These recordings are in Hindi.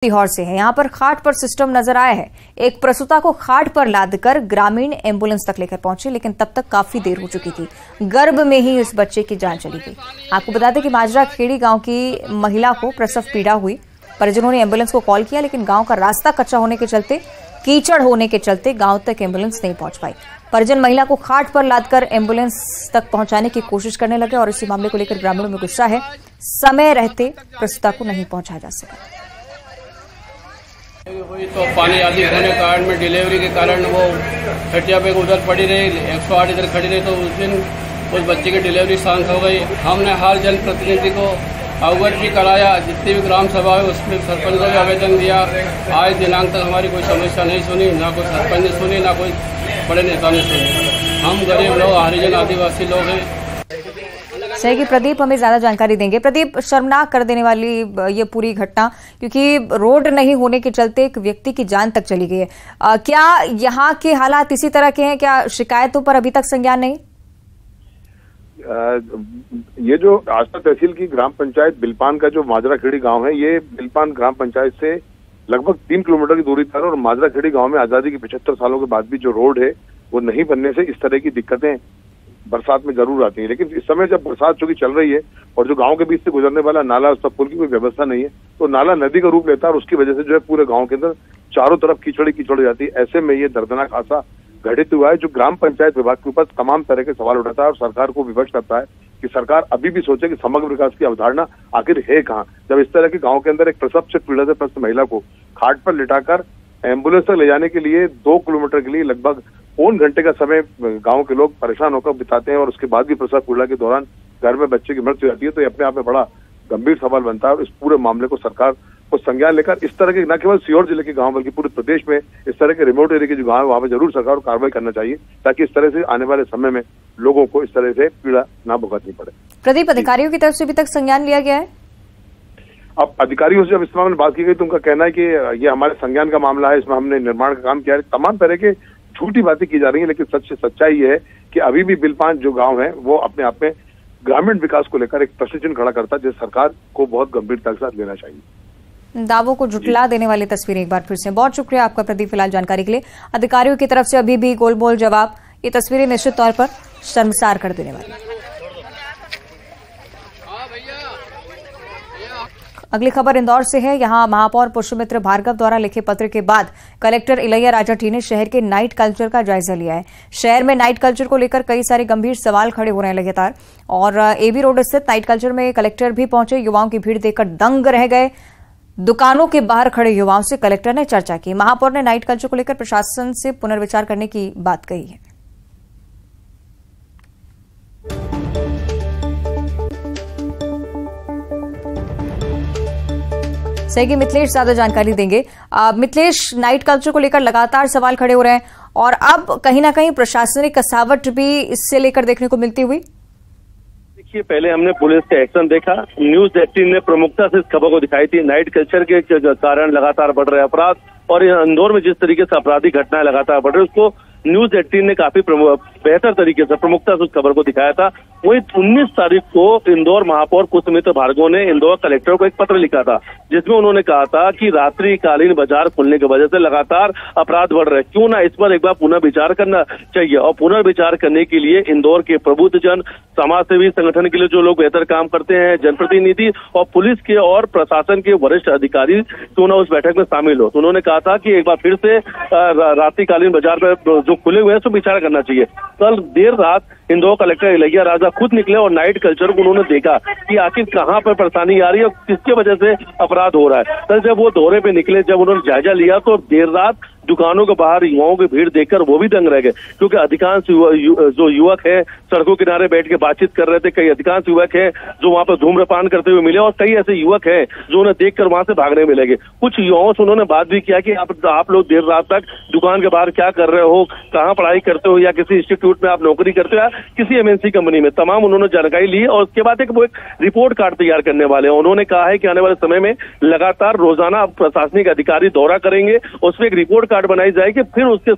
सीहोर से है। यहाँ पर खाट पर सिस्टम नजर आया है। एक प्रसूता को खाट पर लादकर ग्रामीण एम्बुलेंस तक लेकर पहुंचे, लेकिन तब तक काफी देर हो चुकी थी। गर्भ में ही इस बच्चे की जान चली गई। आपको बता दें कि माजरा खेड़ी गांव की महिला को प्रसव पीड़ा हुई। परिजनों ने एम्बुलेंस को कॉल किया, लेकिन गांव का रास्ता कच्चा होने के चलते, कीचड़ होने के चलते गांव तक एम्बुलेंस नहीं पहुंच पाई। परिजन महिला को खाट पर लादकर एम्बुलेंस तक पहुंचाने की कोशिश करने लगे और इसी मामले को लेकर ग्रामीणों में गुस्सा है। समय रहते प्रसूता को नहीं पहुंचाया जा सका। वही तो पानी आदि होने के कारण में डिलीवरी के कारण वो खटिया पे उधर पड़ी रही, 108 इधर खड़ी रही, तो उस दिन उस बच्चे की डिलीवरी शांत हो गई। हमने हर जनप्रतिनिधि को अवगत भी कराया, जितनी भी ग्राम सभा है उसमें सरपंच को भी आवेदन दिया। आज दिनांक तक हमारी कोई समस्या नहीं सुनी, ना कोई सरपंच ने सुनी, ना कोई बड़े नेता ने सुनी। हम गरीब लोग, हरिजन आदिवासी लोग हैं। सही कि प्रदीप हमें ज्यादा जानकारी देंगे। प्रदीप, शर्मनाक कर देने वाली ये पूरी घटना, क्योंकि रोड नहीं होने के चलते एक व्यक्ति की जान तक चली गई है। क्या यहाँ के हालात इसी तरह के हैं? क्या शिकायतों पर अभी तक संज्ञान नहीं? ये जो आस्था तहसील की ग्राम पंचायत बिलपान का जो माजरा खेड़ी गांव है, ये बिलपान ग्राम पंचायत से लगभग 3 किलोमीटर की दूरी पर, और माजरा खेड़ी गांव में आजादी के 75 सालों के बाद भी जो रोड है वो नहीं बनने से इस तरह की दिक्कतें बरसात में जरूर आती है। लेकिन इस समय जब बरसात चूंकि चल रही है और जो गांव के बीच से गुजरने वाला नाला, उसका पुल की कोई व्यवस्था नहीं है, तो नाला नदी का रूप लेता है और उसकी वजह से जो है पूरे गांव के अंदर चारों तरफ कीचड़ हो जाती है। ऐसे में ये दर्दनाक हादसा घटित हुआ है, जो ग्राम पंचायत विभाग के ऊपर तमाम तरह के सवाल उठाता है और सरकार को विवश करता है कि सरकार अभी भी सोचे कि समग्र विकास की अवधारणा आखिर है कहाँ, जब इस तरह के गांव के अंदर एक प्रसव से पीड़ा से ग्रस्त महिला को खाट पर लिटाकर एम्बुलेंस तक ले जाने के लिए 2 किलोमीटर के लिए लगभग 4 घंटे का समय गांव के लोग परेशान होकर बिताते हैं, और उसके बाद भी प्रसव पीड़ा के दौरान घर में बच्चे की मृत्यु हो जाती है। तो ये अपने आप में बड़ा गंभीर सवाल बनता है और इस पूरे मामले को सरकार को संज्ञान लेकर इस तरह के न केवल सीहोर जिले के गांव बल्कि पूरे प्रदेश में इस तरह के रिमोट एरिया के जो गांव है वहां पर जरूर सरकार को कार्रवाई करना चाहिए, ताकि इस तरह से आने वाले समय में लोगों को इस तरह से पीड़ा न भुगतनी पड़े। प्रदीप, अधिकारियों की तरफ से अभी तक संज्ञान लिया गया है? अब अधिकारियों से जब इस मामले में बात की गई तो उनका कहना है कि ये हमारे संज्ञान का मामला है, इसमें हमने निर्माण का काम किया है। तमाम तरह के झूठी बातें की जा रही है, लेकिन सच्चाई ये है कि अभी भी बिलपान जो गांव है वो अपने आप में ग्रामीण विकास को लेकर एक प्रश्न चिन्ह खड़ा करता है, जिसे सरकार को बहुत गंभीरता के साथ लेना चाहिए। दावों को झुठला देने वाली तस्वीरें एक बार फिर से। बहुत शुक्रिया आपका प्रदीप, फिलहाल जानकारी के लिए। अधिकारियों की तरफ से अभी भी गोलमोल जवाब। ये तस्वीरें निश्चित तौर पर शर्मसार कर देने वाली। अगली खबर इंदौर से है। यहां महापौर पुष्पमित्र भार्गव द्वारा लिखे पत्र के बाद कलेक्टर इलैया राजाटी ने शहर के नाइट कल्चर का जायजा लिया है। शहर में नाइट कल्चर को लेकर कई सारे गंभीर सवाल खड़े हो रहे हैं लगातार, और एबी रोड स्थित नाइट कल्चर में कलेक्टर भी पहुंचे। युवाओं की भीड़ देखकर दंग रह गए। दुकानों के बाहर खड़े युवाओं से कलेक्टर ने चर्चा की। महापौर ने नाइट कल्चर को लेकर प्रशासन से पुनर्विचार करने की बात कही है। सही कि मिथिलेश ज्यादा जानकारी देंगे। मिथिलेश, नाइट कल्चर को लेकर लगातार सवाल खड़े हो रहे हैं और अब कहीं ना कहीं प्रशासनिक कसावट भी इससे लेकर देखने को मिलती हुई। देखिए, पहले हमने पुलिस का एक्शन देखा, न्यूज 18 ने प्रमुखता से इस खबर को दिखाई थी। नाइट कल्चर के कारण लगातार बढ़ रहे अपराध और इंदौर में जिस तरीके से आपराधिक घटनाएं लगातार बढ़ रही, उसको न्यूज 18 ने काफी बेहतर तरीके से प्रमुखता से उस खबर को दिखाया था। वही 19 तारीख को इंदौर महापौर पुष्पमित्र भार्गव ने इंदौर कलेक्टर को एक पत्र लिखा था, जिसमें उन्होंने कहा था कि रात्रिकालीन बाजार खुलने की वजह से लगातार अपराध बढ़ रहे, क्यों ना इस पर एक बार पुनर्विचार करना चाहिए। और पुनर्विचार करने के लिए इंदौर के प्रबुद्धजन, समाजसेवी संगठन के लिए जो लोग बेहतर काम करते हैं, जनप्रतिनिधि और पुलिस के और प्रशासन के वरिष्ठ अधिकारी क्यों ना उस बैठक में शामिल हो। तो उन्होंने कहा था कि एक बार फिर से रात्रिकालीन बाजार पर जो खुले हुए हैं तो विचार करना चाहिए। कल देर रात इंदौर कलेक्टर इलैया राजा खुद निकले और नाइट कल्चर को उन्होंने देखा कि आखिर कहां पर परेशानी आ रही है और किसके वजह से अपराध हो रहा है। तो जब वो दौरे पे निकले, जब उन्होंने जायजा लिया, तो देर रात दुकानों के बाहर युवाओं की भीड़ देखकर वो भी दंग रह गए, क्योंकि अधिकांश जो युवक हैं सड़कों किनारे बैठ के बातचीत कर रहे थे। कई अधिकांश युवक हैं जो वहां पर धूम्रपान करते हुए मिले और कई ऐसे युवक हैं जो उन्हें देखकर वहां से भागने में लगे। कुछ युवाओं से उन्होंने बात भी किया कि आप लोग देर रात तक दुकान के बाहर क्या कर रहे हो, कहाँ पढ़ाई करते हो, या किसी इंस्टीट्यूट में आप नौकरी करते हो या किसी एमएनसी कंपनी में। तमाम उन्होंने जानकारी ली और उसके बाद वो एक रिपोर्ट कार्ड तैयार करने वाले हैं। उन्होंने कहा है कि आने वाले समय में लगातार रोजाना प्रशासनिक अधिकारी दौरा करेंगे, उसमें एक रिपोर्ट कार्ड बनाई जाएगी, फिर उसके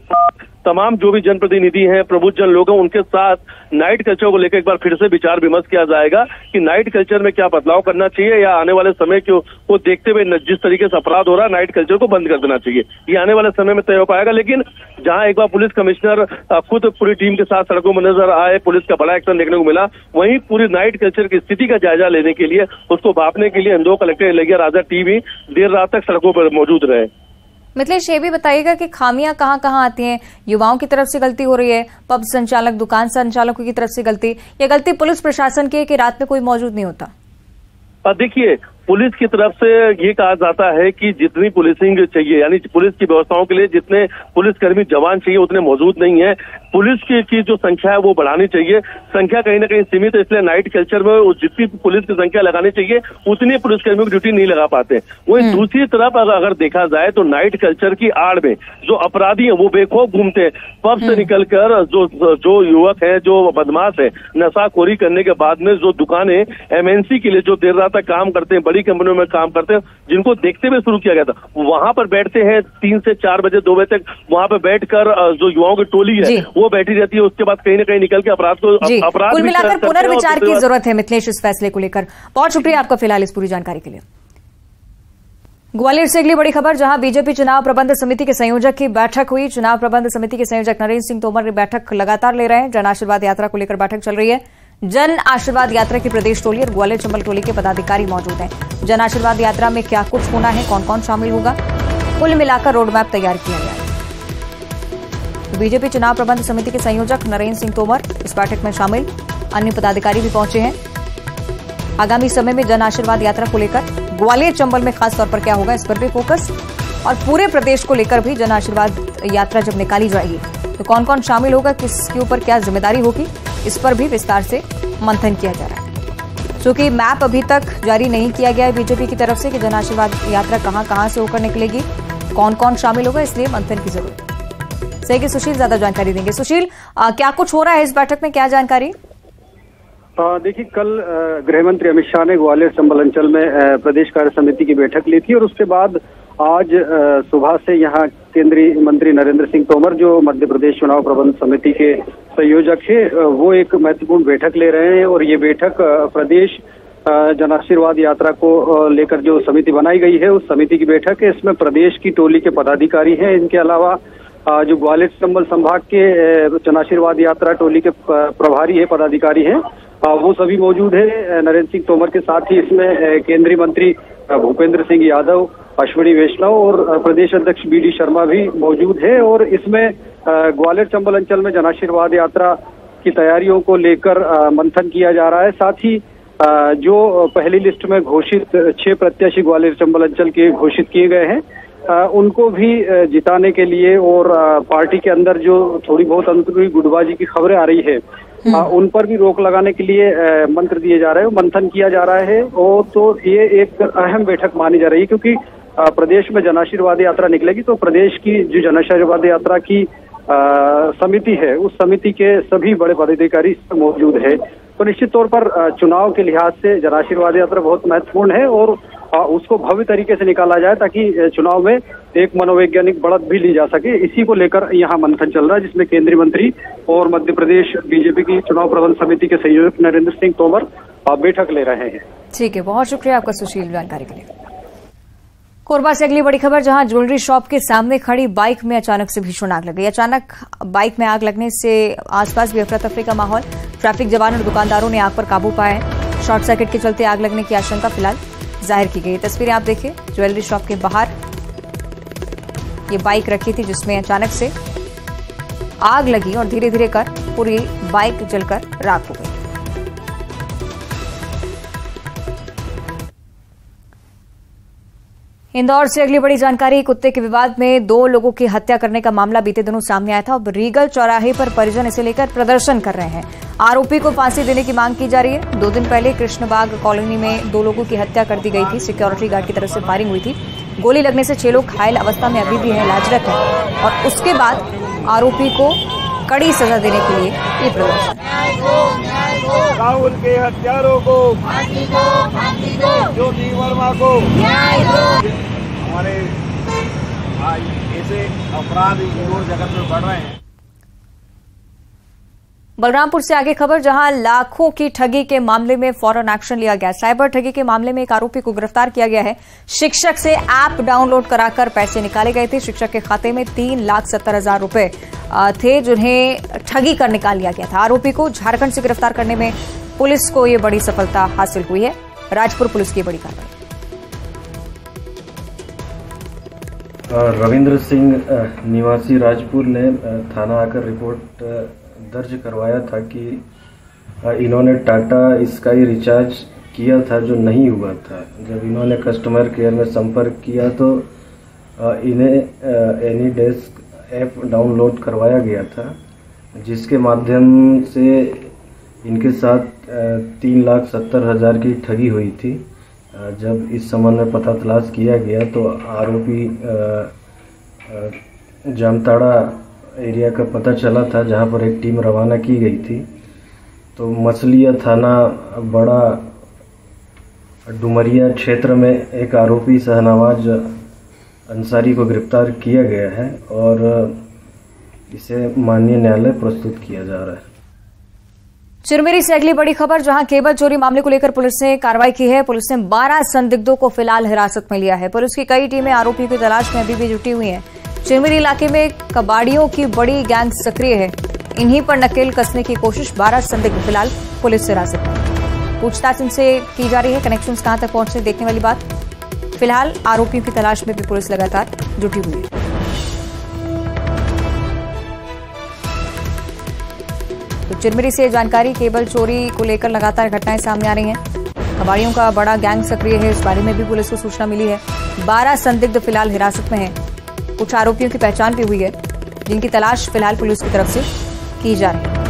तमाम जो भी जनप्रतिनिधि हैं, प्रबुद्धजन लोग हैं, उनके साथ नाइट कल्चर को लेकर एक बार फिर से विचार विमर्श किया जाएगा कि नाइट कल्चर में क्या बदलाव करना चाहिए या आने वाले समय को देखते हुए जिस तरीके से अपराध हो रहा है, नाइट कल्चर को बंद कर देना चाहिए। ये आने वाले समय में तय हो पाएगा। लेकिन जहां एक बार पुलिस कमिश्नर खुद पूरी टीम के साथ सड़कों में नजर आए, पुलिस का बड़ा एक्शन देखने को मिला, वहीं पूरी नाइट कल्चर की स्थिति का जायजा लेने के लिए, उसको भांपने के लिए इंदौर कलेक्टर इलैया राजा टी भी देर रात तक सड़कों पर मौजूद रहे। मिथिलेश, ये भी बताइएगा कि खामियां कहां कहां आती हैं? युवाओं की तरफ से गलती हो रही है, पब संचालक, दुकान संचालकों की तरफ से गलती, या गलती पुलिस प्रशासन की है कि रात में कोई मौजूद नहीं होता? देखिए, पुलिस की तरफ से ये कहा जाता है कि जितनी पुलिसिंग चाहिए, यानी पुलिस की व्यवस्थाओं के लिए जितने पुलिसकर्मी जवान चाहिए उतने मौजूद नहीं है। पुलिस की जो संख्या है वो बढ़ानी चाहिए। संख्या कहीं ना कहीं सीमित है, इसलिए नाइट कल्चर में जितनी पुलिस की संख्या लगानी चाहिए उतनी पुलिसकर्मियों की ड्यूटी नहीं लगा पाते। वहीं दूसरी तरफ अगर देखा जाए तो नाइट कल्चर की आड़ में जो अपराधी है वो बेखौफ घूमते हैं। पब से निकलकर जो युवक है, जो बदमाश है, नशाखोरी करने के बाद में जो दुकानें एमएनसी के लिए जो देर रात तक काम करते हैं, बड़ी कंपनियों में काम करते हैं, जिनको देखते हुए शुरू किया गया था, वहां पर बैठते हैं 3 से 4 बजे 2 बजे तक वहां पर बैठकर जो युवाओं की टोली है वो बैठी रहती है। उसके बाद कहीं ना कहीं निकल के अपराध कुल मिलाकर पुनर्विचार की जरूरत है मिथिलेश इस फैसले को लेकर। बहुत शुक्रिया आपका फिलहाल इस पूरी जानकारी के लिए। ग्वालियर से अगली बड़ी खबर, जहां बीजेपी चुनाव प्रबंध समिति के संयोजक की बैठक हुई। चुनाव प्रबंध समिति के संयोजक नरेंद्र सिंह तोमर ने बैठक लगातार ले रहे हैं। जन आशीर्वाद यात्रा को लेकर बैठक चल रही है। जन आशीर्वाद यात्रा की प्रदेश टोली और ग्वालियर चंबल टोली के पदाधिकारी मौजूद हैं। जन आशीर्वाद यात्रा में क्या कुछ होना है, कौन कौन शामिल होगा, कुल मिलाकर रोड मैप तैयार किया गया है। बीजेपी चुनाव प्रबंध समिति के संयोजक नरेंद्र सिंह तोमर इस बैठक में शामिल, अन्य पदाधिकारी भी पहुंचे हैं। आगामी समय में जन आशीर्वाद यात्रा को लेकर ग्वालियर चंबल में खास तौर पर क्या होगा, इस पर भी फोकस, और पूरे प्रदेश को लेकर भी जन आशीर्वाद यात्रा जब निकाली जाएगी तो कौन कौन शामिल होगा, किसके ऊपर क्या जिम्मेदारी होगी, इस पर भी विस्तार से मंथन किया जा रहा है। क्योंकि मैप अभी तक जारी नहीं किया गया है बीजेपी की तरफ से कि जन आशीर्वाद यात्रा कहां से होकर निकलेगी, कौन कौन शामिल होगा, इसलिए मंथन की जरूरत है। सही कि सुशील ज्यादा जानकारी देंगे। सुशील, क्या कुछ हो रहा है इस बैठक में, क्या जानकारी? देखिए, कल गृह मंत्री अमित शाह ने ग्वालियर चंबल अंचल में प्रदेश कार्य समिति की बैठक ली थी और उसके बाद आज सुबह से यहाँ केंद्रीय मंत्री नरेंद्र सिंह तोमर, जो मध्य प्रदेश चुनाव प्रबंध समिति के संयोजक है, वो एक महत्वपूर्ण बैठक ले रहे हैं। और ये बैठक प्रदेश जन आशीर्वाद यात्रा को लेकर जो समिति बनाई गई है उस समिति की बैठक है। इसमें प्रदेश की टोली के पदाधिकारी हैं। इनके अलावा जो ग्वालियर चंबल संभाग के जन आशीर्वाद यात्रा टोली के प्रभारी है, पदाधिकारी हैं, वो सभी मौजूद है नरेंद्र सिंह तोमर के साथ ही। इसमें केंद्रीय मंत्री भूपेंद्र सिंह यादव, अश्विनी वैष्णव और प्रदेश अध्यक्ष बीडी शर्मा भी मौजूद है। और इसमें ग्वालियर चंबल अंचल में जन आशीर्वाद यात्रा की तैयारियों को लेकर मंथन किया जा रहा है। साथ ही जो पहली लिस्ट में घोषित 6 प्रत्याशी ग्वालियर चंबल अंचल के घोषित किए गए हैं, उनको भी जिताने के लिए और पार्टी के अंदर जो थोड़ी बहुत अंदरूनी गुटबाजी की खबरें आ रही है उन पर भी रोक लगाने के लिए मंत्र दिए जा रहे हैं, मंथन किया जा रहा है। और तो ये एक अहम बैठक मानी जा रही है, क्योंकि प्रदेश में जन आशीर्वाद यात्रा निकलेगी तो प्रदेश की जो जन आशीर्वाद यात्रा की समिति है उस समिति के सभी बड़े पदाधिकारी मौजूद है। तो निश्चित तौर पर चुनाव के लिहाज से जन आशीर्वाद यात्रा बहुत महत्वपूर्ण है और उसको भव्य तरीके से निकाला जाए ताकि चुनाव में एक मनोवैज्ञानिक बढ़त भी ली जा सके। इसी को लेकर यहाँ मंथन चल रहा है, जिसमें केंद्रीय मंत्री और मध्य प्रदेश बीजेपी की चुनाव प्रबंध समिति के संयोजक नरेंद्र सिंह तोमर बैठक ले रहे हैं। ठीक है, बहुत शुक्रिया आपका सुशील जानकारी के लिए। कोरबा से अगली बड़ी खबर, जहां ज्वेलरी शॉप के सामने खड़ी बाइक में अचानक से भीषण आग लग गई। अचानक बाइक में आग लगने से आसपास भी अफरा तफरी का माहौल। ट्रैफिक जवान और दुकानदारों ने आग पर काबू पाया है। शॉर्ट सर्किट के चलते आग लगने की आशंका फिलहाल जाहिर की गई। तस्वीरें आप देखिए, ज्वेलरी शॉप के बाहर ये बाइक रखी थी जिसमें अचानक से आग लगी और धीरे धीरे कर पूरी बाइक जलकर राख हो गई। इंदौर से अगली बड़ी जानकारी, कुत्ते के विवाद में 2 लोगों की हत्या करने का मामला बीते दिनों सामने आया था। अब रीगल चौराहे पर परिजन इसे लेकर प्रदर्शन कर रहे हैं। आरोपी को फांसी देने की मांग की जा रही है। 2 दिन पहले कृष्णबाग कॉलोनी में 2 लोगों की हत्या कर दी गई थी। सिक्योरिटी गार्ड की तरफ से फायरिंग हुई थी। गोली लगने से 6 लोग घायल अवस्था में अभी भी है, इलाजरत है। और उसके बाद आरोपी को कड़ी सजा देने के लिए ये प्रदर्शन। राहुल के हत्यारों को फांसी दो, ज्योति वर्मा को न्याय दो। हमारे ऐसे अपराध इंदौर जगत में बढ़ रहे हैं। बलरामपुर से आगे खबर, जहां लाखों की ठगी के मामले में फौरन एक्शन लिया गया। साइबर ठगी के मामले में एक आरोपी को गिरफ्तार किया गया है। शिक्षक से ऐप डाउनलोड कराकर पैसे निकाले गए थे। शिक्षक के खाते में 3,70,000 रुपए थे, जिन्हें ठगी कर निकाल लिया गया था। आरोपी को झारखंड से गिरफ्तार करने में पुलिस को यह बड़ी सफलता हासिल हुई है। राजपुर पुलिस की बड़ी कार्रवाई। रविंद्र सिंह निवासी राजपुर ने थाना आकर रिपोर्ट दर्ज करवाया था कि इन्होंने टाटा स्काई रिचार्ज किया था जो नहीं हुआ था। जब इन्होंने कस्टमर केयर में संपर्क किया तो इन्हें एनी डेस्क ऐप डाउनलोड करवाया गया था, जिसके माध्यम से इनके साथ 3,70,000 की ठगी हुई थी। जब इस संबंध में पता तलाश किया गया तो आरोपी जामताड़ा एरिया का पता चला था, जहां पर एक टीम रवाना की गई थी। तो मछलिया थाना बड़ा डुमरिया क्षेत्र में एक आरोपी शहनवाज अंसारी को गिरफ्तार किया गया है और इसे माननीय न्यायालय प्रस्तुत किया जा रहा है। चिरमिरी से अगली बड़ी खबर, जहां केबल चोरी मामले को लेकर पुलिस ने कार्रवाई की है। पुलिस ने 12 संदिग्धों को फिलहाल हिरासत में लिया है। पुलिस की कई टीमें आरोपियों की तलाश में अभी भी जुटी हुई हैं। चिरमिरी इलाके में कबाड़ियों की बड़ी गैंग सक्रिय है। इन्हीं पर नकेल कसने की कोशिश। 12 संदिग्ध फिलहाल पुलिस हिरासत में। पूछताछ इनसे की जा रही है। कनेक्शंस कहां तक पहुंचे देखने वाली बात। फिलहाल आरोपियों की तलाश में भी पुलिस लगातार जुटी हुई है। तो चिरमिरी से जानकारी, केबल चोरी को लेकर लगातार घटनाएं सामने आ रही हैं। कबाड़ियों का बड़ा गैंग सक्रिय है, इस बारे में भी पुलिस को सूचना मिली है। 12 संदिग्ध फिलहाल हिरासत में हैं। कुछ आरोपियों की पहचान भी हुई है, जिनकी तलाश फिलहाल पुलिस की तरफ से की जा रही है।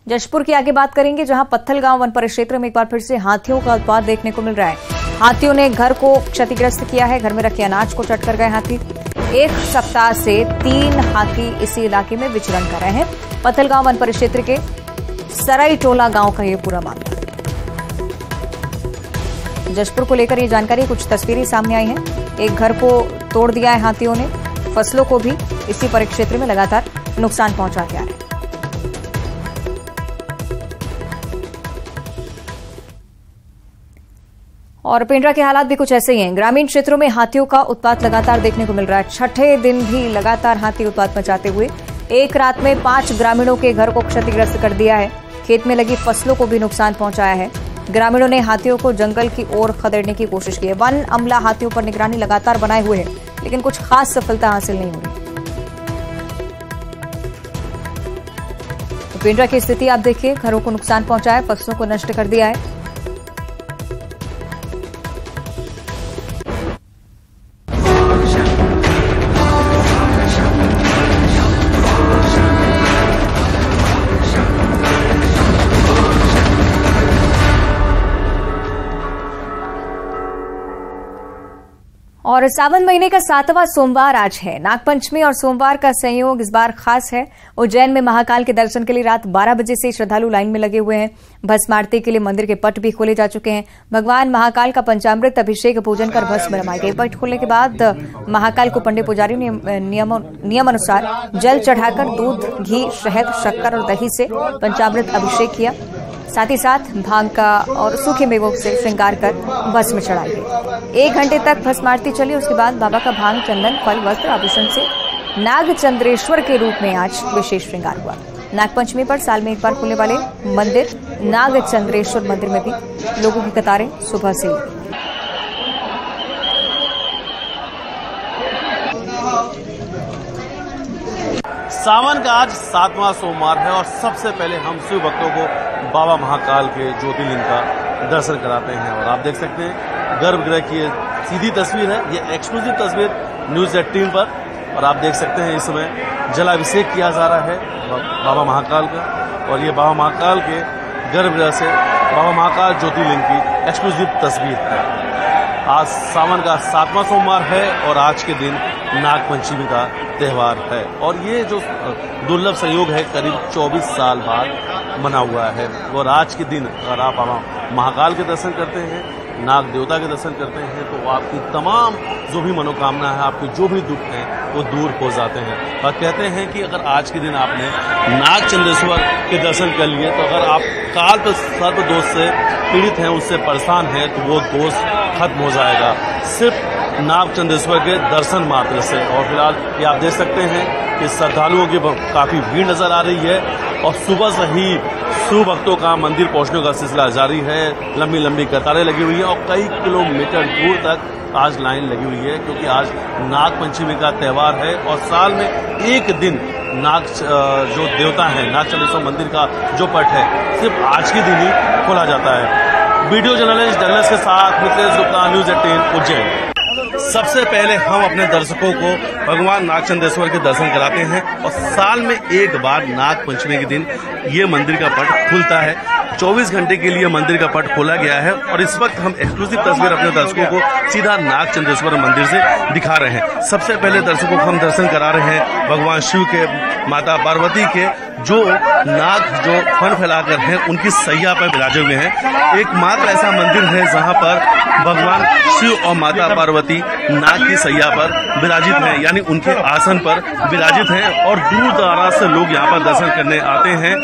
जशपुर की आगे बात करेंगे, जहां पत्थलगांव वन परिक्षेत्र में एक बार फिर से हाथियों का उत्पात देखने को मिल रहा है। हाथियों ने घर को क्षतिग्रस्त किया है। घर में रखे अनाज को चट कर गए हाथी। एक सप्ताह से 3 हाथी इसी इलाके में विचरण कर रहे हैं। पत्थलगांव वन परिक्षेत्र के सराई टोला गांव का ये पूरा मामला। जशपुर को लेकर ये जानकारी, कुछ तस्वीरें सामने आई हैं। एक घर को तोड़ दिया है हाथियों ने। फसलों को भी इसी परिक्षेत्र में लगातार नुकसान पहुंचाते आ रहे हैं। और पेंड्रा के हालात भी कुछ ऐसे ही हैं। ग्रामीण क्षेत्रों में हाथियों का उत्पात लगातार देखने को मिल रहा है। छठे दिन भी लगातार हाथी उत्पात मचाते हुए एक रात में 5 ग्रामीणों के घर को क्षतिग्रस्त कर दिया है। खेत में लगी फसलों को भी नुकसान पहुंचाया है। ग्रामीणों ने हाथियों को जंगल की ओर खदेड़ने की कोशिश की है। वन अमला हाथियों पर निगरानी लगातार बनाए हुए है, लेकिन कुछ खास सफलता हासिल नहीं हो रही। तो पेंड्रा की स्थिति आप देखिए, घरों को नुकसान पहुंचाया, फसलों को नष्ट कर दिया है। और सावन महीने का 7वां सोमवार आज है। नागपंचमी और सोमवार का संयोग इस बार खास है। उज्जैन में महाकाल के दर्शन के लिए रात 12 बजे से श्रद्धालु लाइन में लगे हुए हैं। भस्म आरती के लिए मंदिर के पट भी खोले जा चुके हैं। भगवान महाकाल का पंचामृत अभिषेक पूजन कर भस्म रमाए गए। पट खोलने के बाद महाकाल को पंडित पुजारी ने नियम अनुसार जल चढ़ाकर दूध, घी, शहद, शक्कर और दही से पंचामृत अभिषेक किया। साथ ही साथ भांग का और सूखे मेवों से श्रृंगार कर भस्म चढ़ाई गई। 1 घंटे तक भस्म आरती चली। उसके बाद बाबा का भांग, चंदन, फल, वस्त्र, आभूषण से नागचंद्रेश्वर के रूप में आज विशेष श्रृंगार हुआ। नागपंचमी पर साल में एक बार खुलने वाले मंदिर नागचंद्रेश्वर मंदिर में भी लोगों की कतारें सुबह से लगी। सावन का आज 7वां सोमवार है और सबसे पहले हम शिव भक्तों को बाबा महाकाल के ज्योतिर्लिंग का दर्शन कराते हैं। और आप देख सकते हैं गर्भगृह की सीधी तस्वीर है, ये एक्सक्लूसिव तस्वीर न्यूज 18 पर। और आप देख सकते हैं इस समय जलाभिषेक किया जा रहा है बाबा महाकाल का। और ये बाबा महाकाल के गर्भगृह से बाबा महाकाल ज्योतिर्लिंग की एक्सक्लूसिव तस्वीर है। आज सावन का 7वां सोमवार है और आज के दिन नागपंचमी का त्यौहार है। और ये जो दुर्लभ संयोग है, करीब 24 साल बाद बना हुआ है। और आज के दिन अगर आप महाकाल के दर्शन करते हैं, नाग देवता के दर्शन करते हैं, तो आपकी तमाम जो भी मनोकामना है, आपके जो भी दुख हैं, वो दूर हो जाते हैं। और कहते हैं कि अगर आज के दिन आपने नाग चंद्रेश्वर के दर्शन कर लिए तो अगर आप काल पर सर्प दोष से पीड़ित हैं, उससे परेशान हैं, तो वो दोष खत्म हो जाएगा सिर्फ नाग चंद्रेश्वर के दर्शन मात्र से। और फिलहाल ये आप देख सकते हैं कि श्रद्धालुओं की काफी भीड़ नजर आ रही है और सुबह से ही शिव भक्तों का मंदिर पहुंचने का सिलसिला जारी है। लंबी लंबी कतारें लगी हुई हैं और कई किलोमीटर दूर तक आज लाइन लगी हुई है, क्योंकि आज नाग पंचमी का त्यौहार है और साल में एक दिन नाग जो देवता है, नाग चंद्रेश्वर मंदिर का जो पट है, सिर्फ आज के दिन ही खोला जाता है। वीडियो जर्नलिस्ट डगलस के साथ मिथलेश गुप्ता, न्यूज़ 18 उज्जैन। सबसे पहले हम अपने दर्शकों को भगवान नाग चंद्रेश्वर के दर्शन कराते हैं और साल में एक बार नाग पंचमी के दिन ये मंदिर का पट खुलता है। 24 घंटे के लिए मंदिर का पट खोला गया है और इस वक्त हम एक्सक्लूसिव तस्वीर अपने दर्शकों को सीधा नाग चंद्रेश्वर मंदिर से दिखा रहे हैं। सबसे पहले दर्शकों को हम दर्शन करा रहे हैं भगवान शिव के, माता पार्वती के, जो नाग जो फन फैलाकर हैं उनकी सैया पर विराजे हुए हैं। एकमात्र ऐसा मंदिर है जहां पर भगवान शिव और माता पार्वती नाग की सैया पर विराजित हैं, यानी उनके आसन पर विराजित हैं और दूर दराज से लोग यहां पर दर्शन करने आते हैं।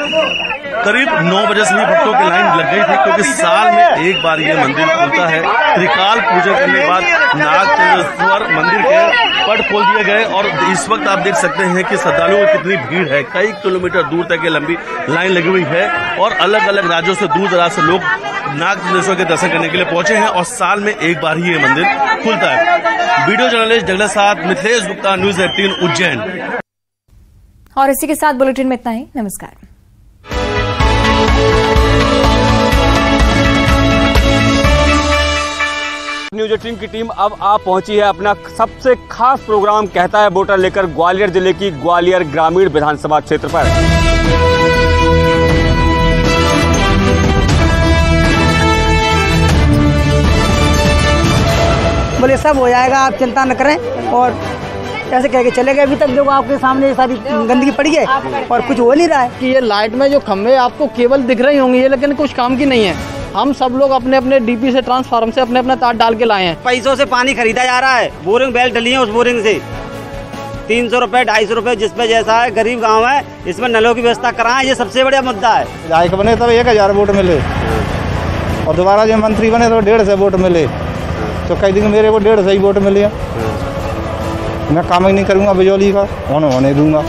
करीब 9 बजे से ही भक्तों की लाइन लग गई थी, क्योंकि साल में एक बार ये मंदिर खुलता है। त्रिकाल पूजा करने के बाद नाग चंद्रेश्वर मंदिर के पट खोल दिए गए और इस वक्त आप देख सकते हैं कि श्रद्धालुओं की कितनी भीड़ है। कई किलोमीटर दूर तक ये लंबी लाइन लगी हुई है और अलग अलग राज्यों से दूर दराज से लोग नाग चंद्रेश्वर के दर्शन करने के लिए पहुंचे हैं और साल में एक बार ही ये मंदिर खुलता है। वीडियो जर्नलिस्ट डगलस साथ मिथलेश गुप्ता, न्यूज़ 18 उज्जैन। और इसी के साथ बुलेटिन में इतना ही। नमस्कार। न्यूज़ 18 की टीम अब आप पहुंची है अपना सबसे खास प्रोग्राम कहता है वोटर लेकर ग्वालियर जिले की ग्वालियर ग्रामीण विधानसभा क्षेत्र पर। बोले सब हो जाएगा, आप चिंता न करें और ऐसे कह के चले गए। अभी तक देखो आपके सामने सारी गंदगी पड़ी है और कुछ हो नहीं रहा है कि ये लाइट में जो खंभे आपको केवल दिख रही होंगी ये, लेकिन कुछ काम की नहीं है। हम सब लोग अपने अपने डीपी से, ट्रांसफार्मर से अपने अपने तार डाल के लाए हैं। पैसों से पानी खरीदा जा रहा है, बोरिंग बेल डली है, उस बोरिंग से 300 रुपए 250 रुपए जिसपे जैसा है। गरीब गांव है, इसमें नलों की व्यवस्था कराएं, ये सबसे बड़ा मुद्दा है। विधायक बने तब 1000 वोट मिले और दोबारा जो मंत्री बने तो 150 वोट मिले, तो कई दिन मेरे को 150 ही वोट मिले। मैं काम ही नहीं करूँगा बिजली का, होने दूंगा।